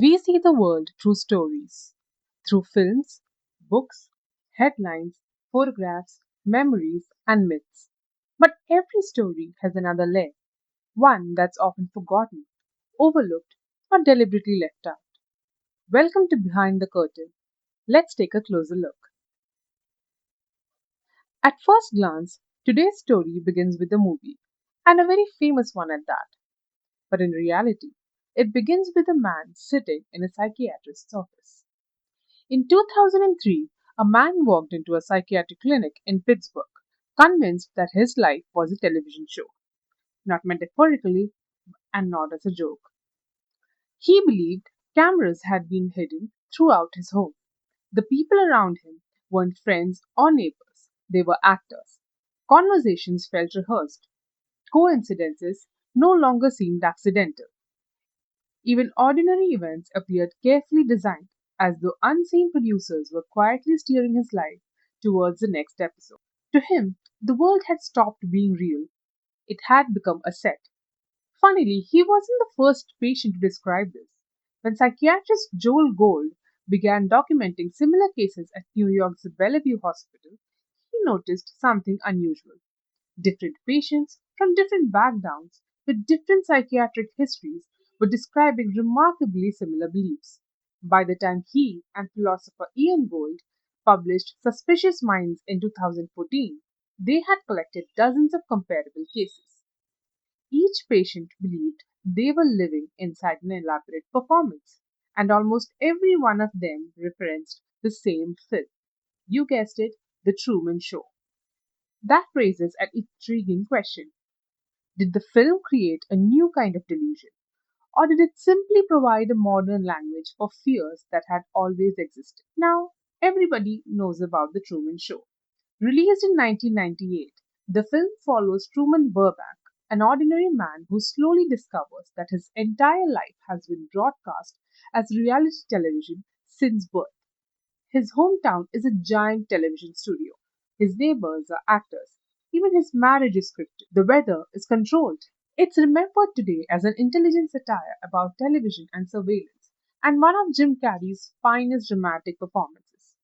We see the world through stories, through films, books, headlines, photographs, memories, and myths. But every story has another layer, one that's often forgotten, overlooked, or deliberately left out. Welcome to Behind the Curtain. Let's take a closer look. At first glance, today's story begins with a movie, and a very famous one at that. But in reality, it begins with a man sitting in a psychiatrist's office. In 2003, a man walked into a psychiatric clinic in Pittsburgh, convinced that his life was a television show, not metaphorically and not as a joke. He believed cameras had been hidden throughout his home. The people around him weren't friends or neighbors, they were actors. Conversations felt rehearsed. Coincidences no longer seemed accidental. Even ordinary events appeared carefully designed, as though unseen producers were quietly steering his life towards the next episode. To him, the world had stopped being real. It had become a set. Funnily, he wasn't the first patient to describe this. When psychiatrist Joel Gold began documenting similar cases at New York's Bellevue Hospital, he noticed something unusual. Different patients from different backgrounds with different psychiatric histories were describing remarkably similar beliefs. By the time he and philosopher Ian Gold published Suspicious Minds in 2014, they had collected dozens of comparable cases. Each patient believed they were living inside an elaborate performance, and almost every one of them referenced the same film. You guessed it, The Truman Show. That raises an intriguing question. Did the film create a new kind of delusion, or did it simply provide a modern language for fears that had always existed? Now, everybody knows about The Truman Show. Released in 1998, the film follows Truman Burbank, an ordinary man who slowly discovers that his entire life has been broadcast as reality television since birth. His hometown is a giant television studio. His neighbors are actors. Even his marriage is scripted. The weather is controlled. It's remembered today as an intelligent satire about television and surveillance, and one of Jim Carrey's finest dramatic performances.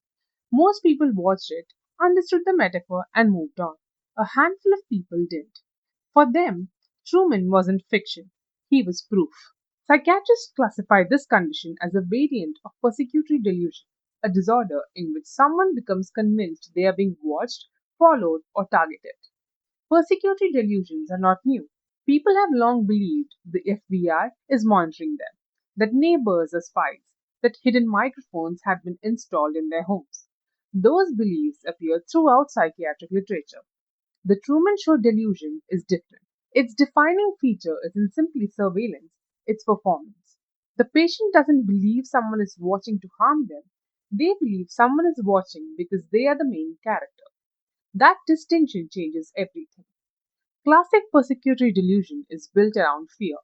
Most people watched it, understood the metaphor, and moved on. A handful of people didn't. For them, Truman wasn't fiction, he was proof. Psychiatrists classify this condition as a variant of persecutory delusion, a disorder in which someone becomes convinced they are being watched, followed, or targeted. Persecutory delusions are not new. People have long believed the FBI is monitoring them, that neighbors are spies, that hidden microphones have been installed in their homes. Those beliefs appear throughout psychiatric literature. The Truman Show delusion is different. Its defining feature isn't simply surveillance, it's performance. The patient doesn't believe someone is watching to harm them, they believe someone is watching because they are the main character. That distinction changes everything. Classic persecutory delusion is built around fear.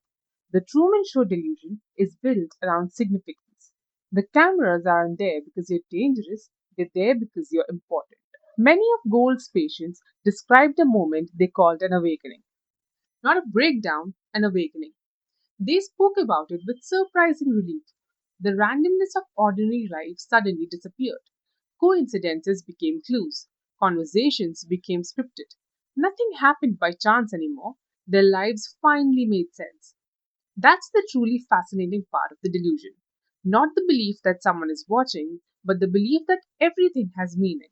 The Truman Show delusion is built around significance. The cameras aren't there because you're dangerous, they're there because you're important. Many of Gold's patients described a moment they called an awakening. Not a breakdown, an awakening. They spoke about it with surprising relief. The randomness of ordinary life suddenly disappeared. Coincidences became clues. Conversations became scripted. Nothing happened by chance anymore. Their lives finally made sense. That's the truly fascinating part of the delusion. Not the belief that someone is watching, but the belief that everything has meaning.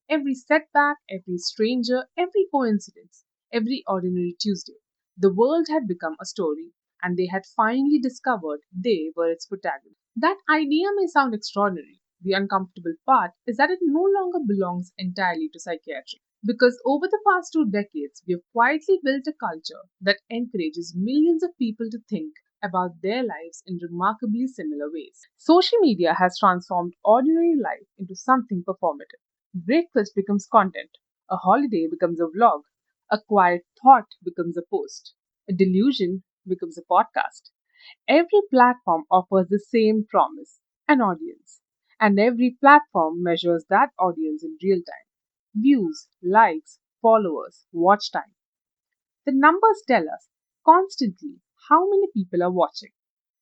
Every setback, every stranger, every coincidence, every ordinary Tuesday. The world had become a story, and they had finally discovered they were its protagonists. That idea may sound extraordinary. The uncomfortable part is that it no longer belongs entirely to psychiatry. Because over the past 2 decades, we have quietly built a culture that encourages millions of people to think about their lives in remarkably similar ways. Social media has transformed ordinary life into something performative. Breakfast becomes content, a holiday becomes a vlog, a quiet thought becomes a post, a delusion becomes a podcast. Every platform offers the same promise, an audience, and every platform measures that audience in real time. Views, likes, followers, watch time. The numbers tell us constantly how many people are watching.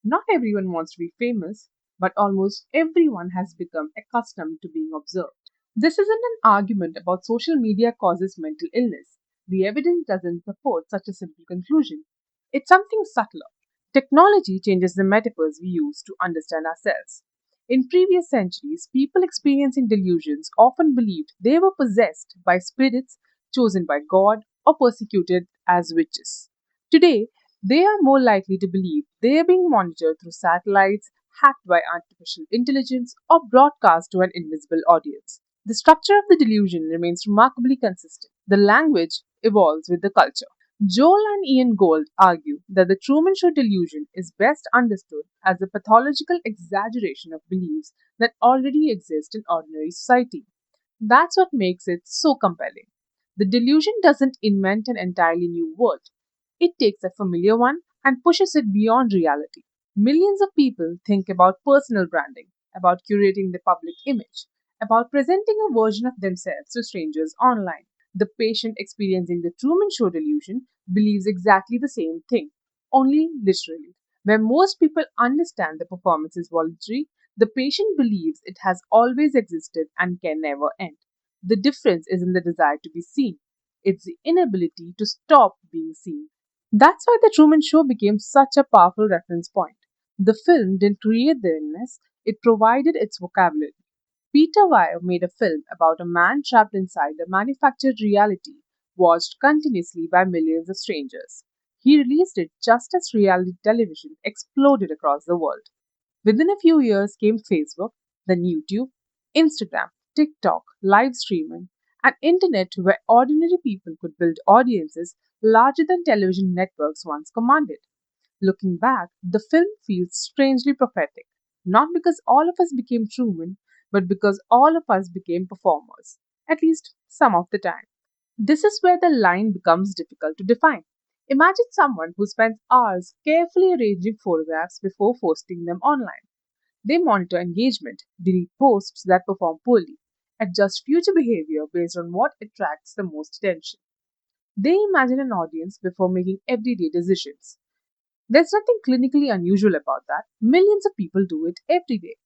Not everyone wants to be famous, but almost everyone has become accustomed to being observed. This isn't an argument about social media causes mental illness. The evidence doesn't support such a simple conclusion. It's something subtler. Technology changes the metaphors we use to understand ourselves. In previous centuries, people experiencing delusions often believed they were possessed by spirits chosen by God or persecuted as witches. Today, they are more likely to believe they are being monitored through satellites, hacked by artificial intelligence, or broadcast to an invisible audience. The structure of the delusion remains remarkably consistent. The language evolves with the culture. Joel and Ian Gold argue that the Truman Show delusion is best understood as a pathological exaggeration of beliefs that already exist in ordinary society. That's what makes it so compelling. The delusion doesn't invent an entirely new world, it takes a familiar one and pushes it beyond reality. Millions of people think about personal branding, about curating the public image, about presenting a version of themselves to strangers online. The patient experiencing the Truman Show delusion believes exactly the same thing, only literally. Where most people understand the performance is voluntary, the patient believes it has always existed and can never end. The difference isn't the desire to be seen, it's the inability to stop being seen. That's why The Truman Show became such a powerful reference point. The film didn't create the illness, it provided its vocabulary. Peter Weir made a film about a man trapped inside a manufactured reality, watched continuously by millions of strangers. He released it just as reality television exploded across the world. Within a few years came Facebook, then YouTube, Instagram, TikTok, live streaming, an internet where ordinary people could build audiences larger than television networks once commanded. Looking back, the film feels strangely prophetic, not because all of us became Truman, but because all of us became performers, at least some of the time. This is where the line becomes difficult to define. Imagine someone who spends hours carefully arranging photographs before posting them online. They monitor engagement, delete posts that perform poorly, adjust future behavior based on what attracts the most attention. They imagine an audience before making everyday decisions. There's nothing clinically unusual about that. Millions of people do it every day.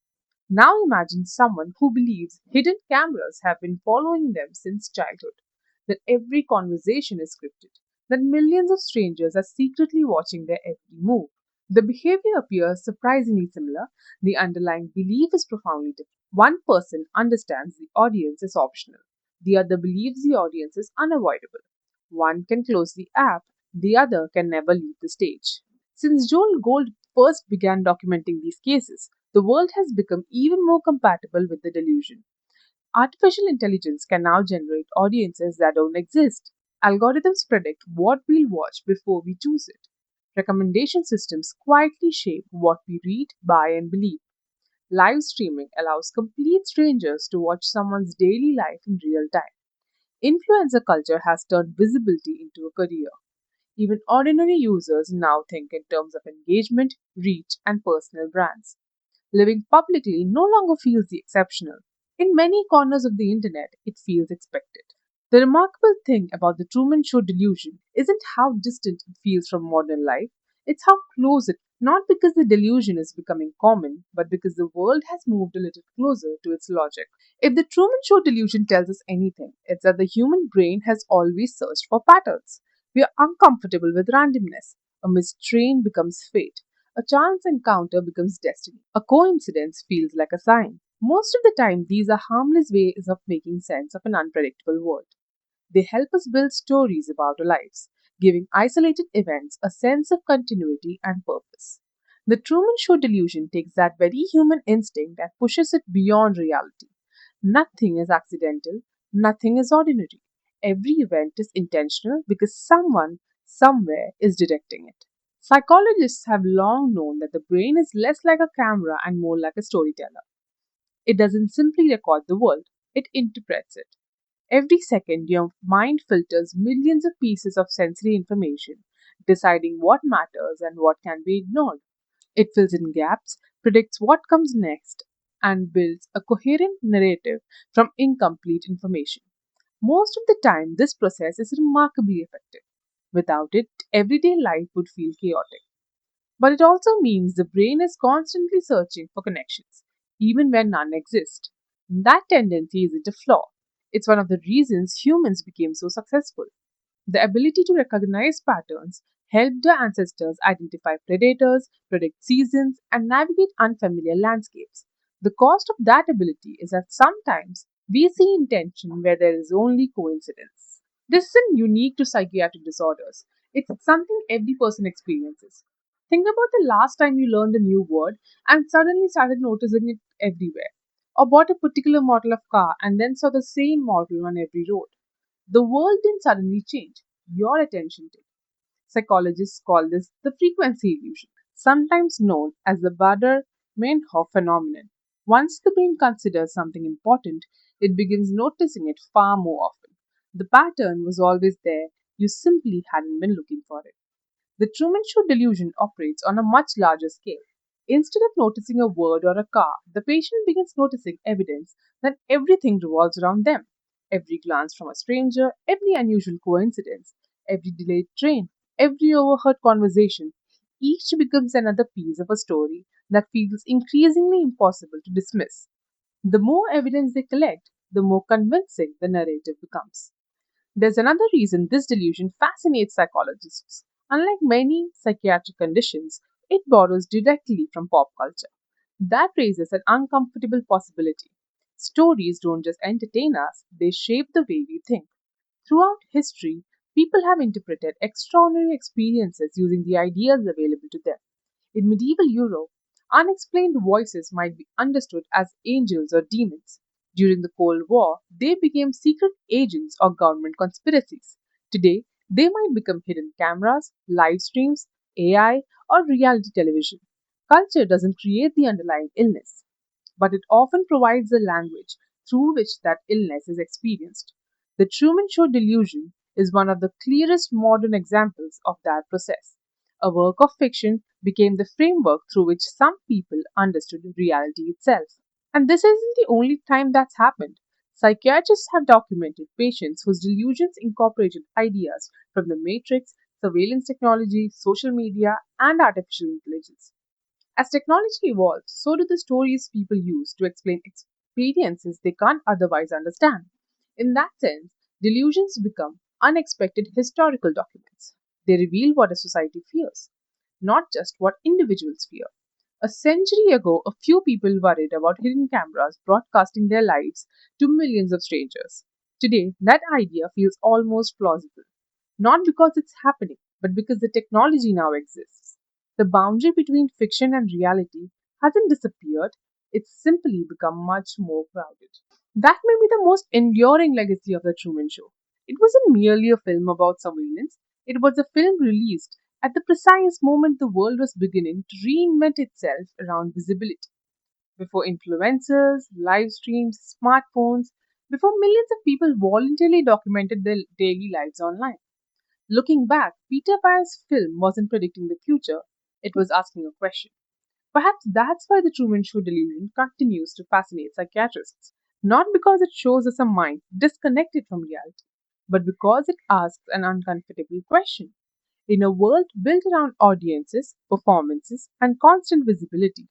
Now imagine someone who believes hidden cameras have been following them since childhood, that every conversation is scripted, that millions of strangers are secretly watching their every move. The behavior appears surprisingly similar, the underlying belief is profoundly different. One person understands the audience is optional, the other believes the audience is unavoidable. One can close the app, the other can never leave the stage. Since Joel Gold first began documenting these cases, the world has become even more compatible with the delusion. Artificial intelligence can now generate audiences that don't exist. Algorithms predict what we'll watch before we choose it. Recommendation systems quietly shape what we read, buy, and believe. Live streaming allows complete strangers to watch someone's daily life in real time. Influencer culture has turned visibility into a career. Even ordinary users now think in terms of engagement, reach, and personal brands. Living publicly no longer feels the exceptional. In many corners of the internet, it feels expected. The remarkable thing about the Truman Show delusion isn't how distant it feels from modern life, it's how close it, not because the delusion is becoming common, but because the world has moved a little closer to its logic. If the Truman Show delusion tells us anything, it's that the human brain has always searched for patterns. We are uncomfortable with randomness. A missed train becomes fate. A chance encounter becomes destiny. A coincidence feels like a sign. Most of the time, these are harmless ways of making sense of an unpredictable world. They help us build stories about our lives, giving isolated events a sense of continuity and purpose. The Truman Show delusion takes that very human instinct and pushes it beyond reality. Nothing is accidental, nothing is ordinary. Every event is intentional because someone, somewhere, is directing it. Psychologists have long known that the brain is less like a camera and more like a storyteller. It doesn't simply record the world, it interprets it. Every second, your mind filters millions of pieces of sensory information, deciding what matters and what can be ignored. It fills in gaps, predicts what comes next, and builds a coherent narrative from incomplete information. Most of the time, this process is remarkably effective. Without it, everyday life would feel chaotic. But it also means the brain is constantly searching for connections, even when none exist. That tendency isn't a flaw. It's one of the reasons humans became so successful. The ability to recognize patterns helped our ancestors identify predators, predict seasons, and navigate unfamiliar landscapes. The cost of that ability is that sometimes we see intention where there is only coincidence. This isn't unique to psychiatric disorders, it's something every person experiences. Think about the last time you learned a new word and suddenly started noticing it everywhere, or bought a particular model of car and then saw the same model on every road. The world didn't suddenly change, your attention did. Psychologists call this the frequency illusion, sometimes known as the Bader-Meinhof phenomenon. Once the brain considers something important, it begins noticing it far more often. The pattern was always there, you simply hadn't been looking for it. The Truman Show delusion operates on a much larger scale. Instead of noticing a word or a car, the patient begins noticing evidence that everything revolves around them. Every glance from a stranger, every unusual coincidence, every delayed train, every overheard conversation, each becomes another piece of a story that feels increasingly impossible to dismiss. The more evidence they collect, the more convincing the narrative becomes. There's another reason this delusion fascinates psychologists. Unlike many psychiatric conditions, it borrows directly from pop culture. That raises an uncomfortable possibility. Stories don't just entertain us, they shape the way we think. Throughout history, people have interpreted extraordinary experiences using the ideas available to them. In medieval Europe, unexplained voices might be understood as angels or demons. During the Cold War, they became secret agents or government conspiracies. Today, they might become hidden cameras, live streams, AI, or reality television. Culture doesn't create the underlying illness, but it often provides the language through which that illness is experienced. The Truman Show delusion is one of the clearest modern examples of that process. A work of fiction became the framework through which some people understood reality itself. And this isn't the only time that's happened. Psychiatrists have documented patients whose delusions incorporated ideas from the Matrix, surveillance technology, social media, and artificial intelligence. As technology evolves, so do the stories people use to explain experiences they can't otherwise understand. In that sense, delusions become unexpected historical documents. They reveal what a society fears, not just what individuals fear. A century ago, a few people worried about hidden cameras broadcasting their lives to millions of strangers. Today, that idea feels almost plausible. Not because it's happening, but because the technology now exists. The boundary between fiction and reality hasn't disappeared, it's simply become much more crowded. That may be the most enduring legacy of The Truman Show. It wasn't merely a film about surveillance, it was a film released at the precise moment the world was beginning to reinvent itself around visibility. Before influencers, live streams, smartphones, before millions of people voluntarily documented their daily lives online. Looking back, Peter Weir's film wasn't predicting the future, it was asking a question. Perhaps that's why the Truman Show delusion continues to fascinate psychiatrists. Not because it shows us a mind disconnected from reality, but because it asks an uncomfortable question. In a world built around audiences, performances, and constant visibility,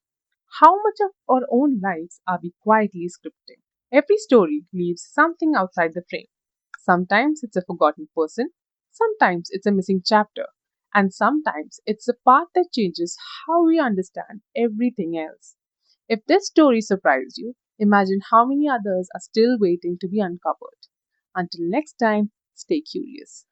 how much of our own lives are we quietly scripting? Every story leaves something outside the frame. Sometimes it's a forgotten person, sometimes it's a missing chapter, and sometimes it's a part that changes how we understand everything else. If this story surprised you, imagine how many others are still waiting to be uncovered. Until next time, stay curious.